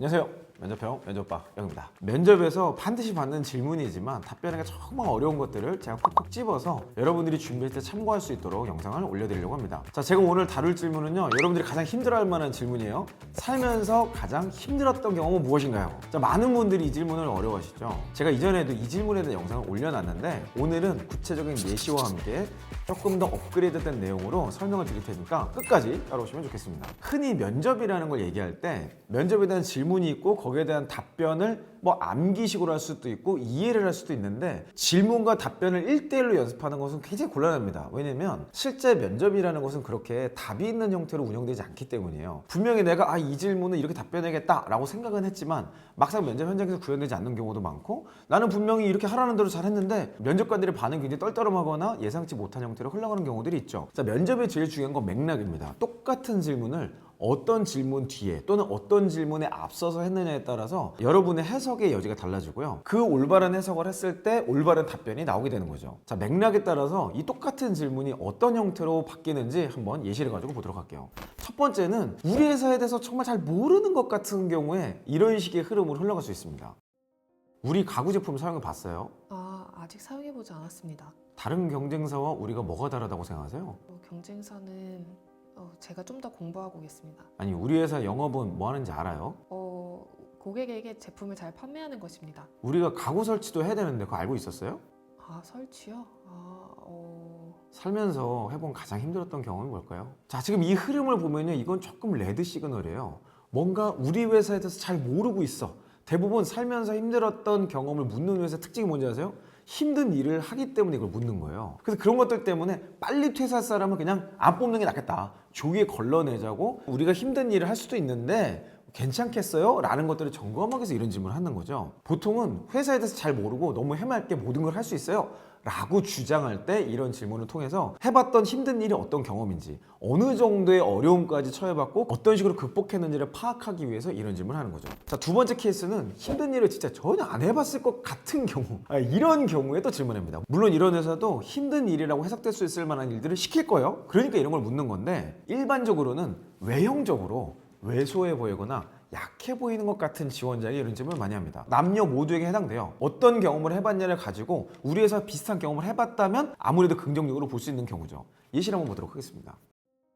안녕하세요. 면접형 면접빠 영입니다. 면접에서 반드시 받는 질문이지만 답변하기가 정말 어려운 것들을 제가 콕콕 집어서 여러분들이 준비할 때 참고할 수 있도록 영상을 올려드리려고 합니다. 자, 제가 오늘 다룰 질문은요, 여러분들이 가장 힘들어할 만한 질문이에요. 살면서 가장 힘들었던 경험은 무엇인가요? 자, 많은 분들이 이 질문을 어려워하시죠. 제가 이전에도 이 질문에 대한 영상을 올려놨는데 오늘은 구체적인 예시와 함께 조금 더 업그레이드된 내용으로 설명을 드릴 테니까 끝까지 따라오시면 좋겠습니다. 흔히 면접이라는 걸 얘기할 때 면접에 대한 질문이 있고 거기에 대한 답변을 암기식으로 할 수도 있고 이해를 할 수도 있는데, 질문과 답변을 1대1로 연습하는 것은 굉장히 곤란합니다. 왜냐면 실제 면접이라는 것은 그렇게 답이 있는 형태로 운영되지 않기 때문이에요. 분명히 내가 이 질문은 이렇게 답변해야겠다 라고 생각은 했지만 막상 면접 현장에서 구현되지 않는 경우도 많고, 나는 분명히 이렇게 하라는 대로 잘했는데 면접관들의 반응이 굉장히 떨떠름하거나 예상치 못한 형태로 흘러가는 경우들이 있죠. 자, 면접에 제일 중요한 건 맥락입니다. 똑같은 질문을 어떤 질문 뒤에 또는 어떤 질문에 앞서서 했느냐에 따라서 여러분의 해석의 여지가 달라지고요, 그 올바른 해석을 했을 때 올바른 답변이 나오게 되는 거죠. 자, 맥락에 따라서 이 똑같은 질문이 어떤 형태로 바뀌는지 한번 예시를 가지고 보도록 할게요. 첫 번째는 우리 회사에 대해서 정말 잘 모르는 것 같은 경우에 이런 식의 흐름으로 흘러갈 수 있습니다. 우리 가구 제품 사용해 봤어요? 아직 사용해보지 않았습니다. 다른 경쟁사와 우리가 뭐가 다르다고 생각하세요? 경쟁사는 제가 좀 더 공부하고 오겠습니다. 아니, 우리 회사 영업은 뭐 하는지 알아요? 고객에게 제품을 잘 판매하는 것입니다. 우리가 가구 설치도 해야 되는데 그거 알고 있었어요? 설치요? 살면서 해본 가장 힘들었던 경험이 뭘까요? 자, 지금 이 흐름을 보면요, 이건 조금 레드 시그널이에요. 뭔가 우리 회사에 대해서 잘 모르고 있어. 대부분 살면서 힘들었던 경험을 묻는 회사 특징이 뭔지 아세요? 힘든 일을 하기 때문에 이걸 묻는 거예요. 그래서 그런 것들 때문에 빨리 퇴사할 사람은 그냥 안 뽑는 게 낫겠다, 조기에 걸러내자고, 우리가 힘든 일을 할 수도 있는데 괜찮겠어요? 라는 것들을 점검하기 위해서 이런 질문을 하는 거죠. 보통은 회사에 대해서 잘 모르고 너무 해맑게 모든 걸 할 수 있어요 라고 주장할 때 이런 질문을 통해서 해봤던 힘든 일이 어떤 경험인지, 어느 정도의 어려움까지 처해봤고 어떤 식으로 극복했는지를 파악하기 위해서 이런 질문을 하는 거죠. 자, 두 번째 케이스는 힘든 일을 진짜 전혀 안 해봤을 것 같은 경우, 이런 경우에 또 질문합니다. 물론 이런 회사도 힘든 일이라고 해석될 수 있을 만한 일들을 시킬 거예요. 그러니까 이런 걸 묻는 건데, 일반적으로는 외형적으로 왜소해 보이거나 약해 보이는 것 같은 지원자에게 이런 질문을 많이 합니다. 남녀 모두에게 해당돼요. 어떤 경험을 해봤냐를 가지고 우리 회사 비슷한 경험을 해봤다면 아무래도 긍정적으로 볼 수 있는 경우죠. 예시를 한번 보도록 하겠습니다.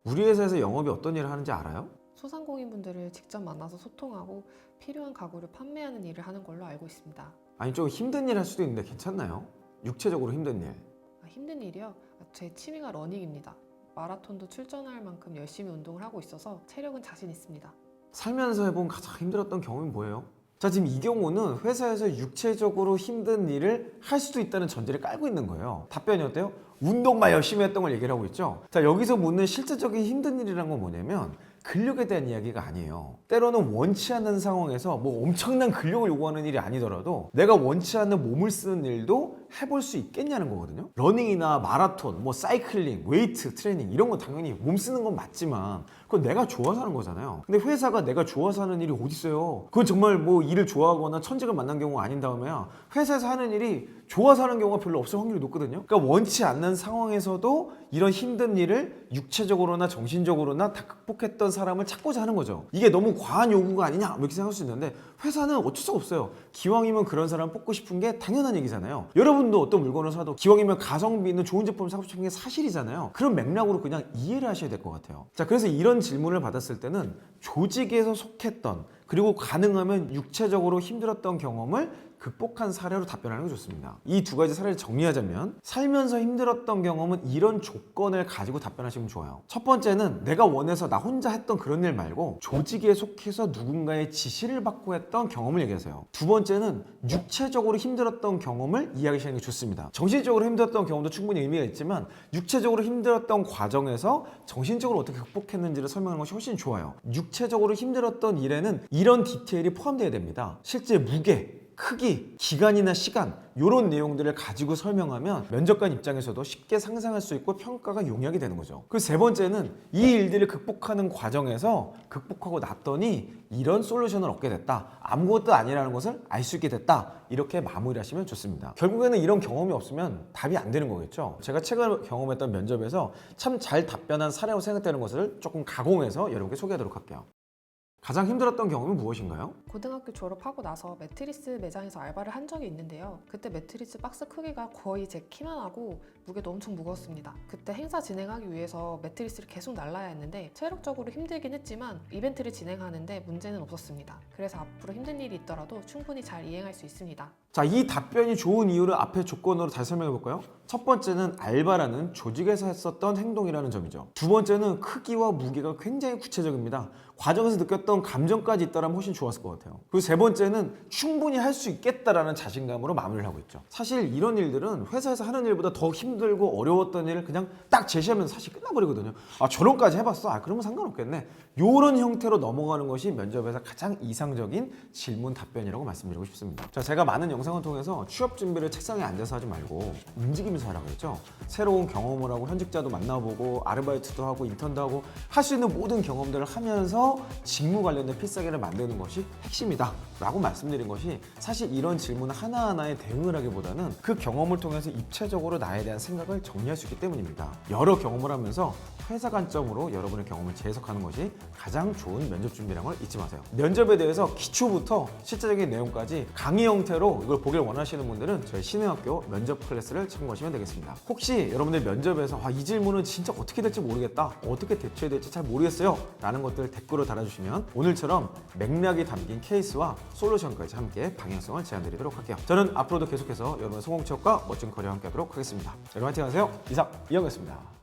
우리 회사에서 영업이 어떤 일을 하는지 알아요? 소상공인분들을 직접 만나서 소통하고 필요한 가구를 판매하는 일을 하는 걸로 알고 있습니다. 아니, 좀 힘든 일 할 수도 있는데 괜찮나요? 육체적으로 힘든 일. 힘든 일이요? 제 취미가 러닝입니다. 마라톤도 출전할 만큼 열심히 운동을 하고 있어서 체력은 자신 있습니다. 살면서 해본 가장 힘들었던 경험이 뭐예요? 자, 지금 이 경우는 회사에서 육체적으로 힘든 일을 할 수도 있다는 전제를 깔고 있는 거예요. 답변이 어때요? 운동만 열심히 했던 걸 얘기를 하고 있죠. 자, 여기서 묻는 실질적인 힘든 일이란 건 뭐냐면 근력에 대한 이야기가 아니에요. 때로는 원치 않는 상황에서 엄청난 근력을 요구하는 일이 아니더라도 내가 원치 않는 몸을 쓰는 일도 해볼 수 있겠냐는 거거든요. 러닝이나 마라톤, 사이클링, 웨이트 트레이닝 이런 건 당연히 몸 쓰는 건 맞지만 그건 내가 좋아서 하는 거잖아요. 근데 회사가 내가 좋아서 하는 일이 어디 있어요? 그건 정말 일을 좋아하거나 천직을 만난 경우가 아닌 다음에야 회사에서 하는 일이 좋아서 하는 경우가 별로 없을 확률이 높거든요. 그러니까 원치 않는 상황에서도 이런 힘든 일을 육체적으로나 정신적으로나 다 극복했던 사람을 찾고자 하는 거죠. 이게 너무 과한 요구가 아니냐 이렇게 생각할 수 있는데, 회사는 어쩔 수가 없어요. 기왕이면 그런 사람 뽑고 싶은 게 당연한 얘기잖아요. 여러분도 어떤 물건을 사도 기왕이면 가성비 있는 좋은 제품을 사고 싶은 게 사실이잖아요. 그런 맥락으로 그냥 이해를 하셔야 될 것 같아요. 자, 그래서 이런 질문을 받았을 때는 조직에서 속했던, 그리고 가능하면 육체적으로 힘들었던 경험을 극복한 사례로 답변하는 게 좋습니다. 이 두 가지 사례를 정리하자면, 살면서 힘들었던 경험은 이런 조건을 가지고 답변하시면 좋아요. 첫 번째는 내가 원해서 나 혼자 했던 그런 일 말고 조직에 속해서 누군가의 지시를 받고 했던 경험을 얘기하세요. 두 번째는 육체적으로 힘들었던 경험을 이야기하시는 게 좋습니다. 정신적으로 힘들었던 경험도 충분히 의미가 있지만 육체적으로 힘들었던 과정에서 정신적으로 어떻게 극복했는지를 설명하는 것이 훨씬 좋아요. 육체적으로 힘들었던 일에는 이런 디테일이 포함되어야 됩니다. 실제 무게, 크기, 기간이나 시간, 이런 내용들을 가지고 설명하면 면접관 입장에서도 쉽게 상상할 수 있고 평가가 용이하게 되는 거죠. 그리고 세 번째는 이 일들을 극복하는 과정에서 극복하고 났더니 이런 솔루션을 얻게 됐다, 아무것도 아니라는 것을 알 수 있게 됐다, 이렇게 마무리하시면 좋습니다. 결국에는 이런 경험이 없으면 답이 안 되는 거겠죠. 제가 최근 경험했던 면접에서 참 잘 답변한 사례라고 생각되는 것을 조금 가공해서 여러분께 소개하도록 할게요. 가장 힘들었던 경험은 무엇인가요? 고등학교 졸업하고 나서 매트리스 매장에서 알바를 한 적이 있는데요. 그때 매트리스 박스 크기가 거의 제 키만 하고 무게도 엄청 무거웠습니다. 그때 행사 진행하기 위해서 매트리스를 계속 날라야 했는데 체력적으로 힘들긴 했지만 이벤트를 진행하는데 문제는 없었습니다. 그래서 앞으로 힘든 일이 있더라도 충분히 잘 이행할 수 있습니다. 자, 이 답변이 좋은 이유를 앞에 조건으로 다시 설명해 볼까요? 첫 번째는 알바라는 조직에서 했었던 행동이라는 점이죠. 두 번째는 크기와 무게가 굉장히 구체적입니다. 과정에서 느꼈던 감정까지 있다면 훨씬 좋았을 것 같아요. 그리고 세 번째는 충분히 할 수 있겠다라는 자신감으로 마무리를 하고 있죠. 사실 이런 일들은 회사에서 하는 일보다 더 힘들고 어려웠던 일을 그냥 딱 제시하면 사실 끝나버리거든요. 아, 저런까지 해봤어? 아, 그러면 상관없겠네. 이런 형태로 넘어가는 것이 면접에서 가장 이상적인 질문 답변이라고 말씀드리고 싶습니다. 자, 제가 많은 영상을 통해서 취업 준비를 책상에 앉아서 하지 말고 움직이면서 하라고 했죠. 새로운 경험을 하고 현직자도 만나보고 아르바이트도 하고 인턴도 하고 할 수 있는 모든 경험들을 하면서 직무 관련된 필사기를 만드는 것이 핵심이다 라고 말씀드린 것이, 사실 이런 질문 하나하나에 대응을 하기보다는 그 경험을 통해서 입체적으로 나에 대한 생각을 정리할 수 있기 때문입니다. 여러 경험을 하면서 회사 관점으로 여러분의 경험을 재해석하는 것이 가장 좋은 면접 준비라는 걸 잊지 마세요. 면접에 대해서 기초부터 실제적인 내용까지 강의 형태로 이걸 보길 원하시는 분들은 저희 신흥학교 면접 클래스를 참고하시면 되겠습니다. 혹시 여러분들 면접에서 이 질문은 진짜 어떻게 될지 모르겠다, 어떻게 대처해야 될지 잘 모르겠어요 라는 것들 댓글로 달아주시면 오늘처럼 맥락이 담긴 케이스와 솔루션까지 함께 방향성을 제안드리도록 할게요. 저는 앞으로도 계속해서 여러분의 성공 취업과 멋진 커리어 함께 하도록 하겠습니다. 여러분 화이팅 하세요. 이상 이영이었습니다.